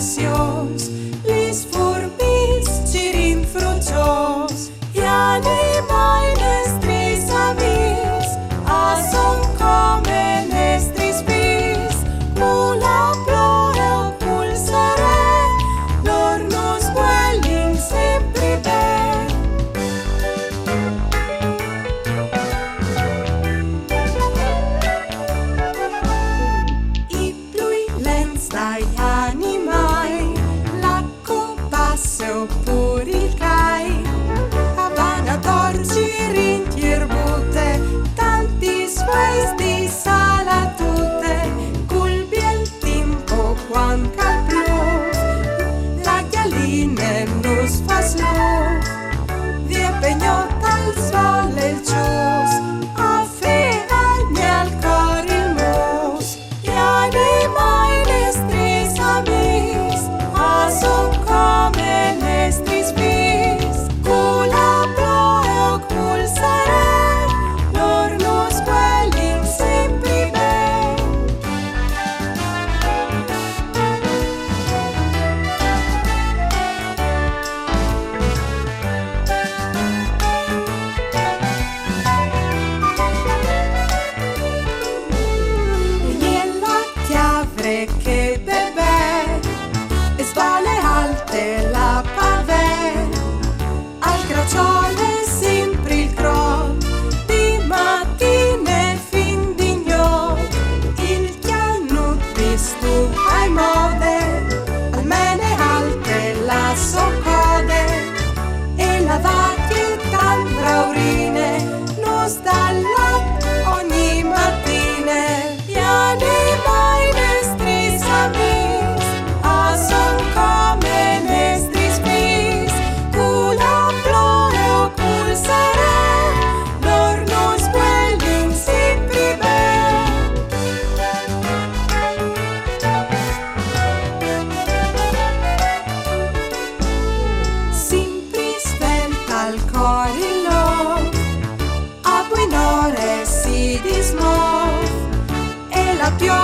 graciós, lis furbis cirin fruciós, i animai nestris avis, a son come nestris bis, mula plore pulsare, lor nos quelling sempre ben. I plui lents dai animai, l'acco basso pur il cai, Havana torci rintierbute, tanti sveis di sala tutte, culbi el timpo quan cal pluf, la ghialine nus fas luf, vie pegnot al sol el cius, a fe agne al cor il mus, i animai nestris amis, a son come nestris bis, cula ploe o cul sare, lor nos quelling sempre ben. Niella chiavre che beve, e svale alte la pave, al graciole sempre il crot, di mattine fin di gnot, il chianut vistu ai mode, almene alte la soccode, e la vacche tan braurine, nos dalla ogni mattine, gli animai nestris amis, a son come nestris bis, cula plore o cul sare, lor nos quelling sempre ben. Sempre svelta al cor il lor, a buon'ore si dismov, e la pioggia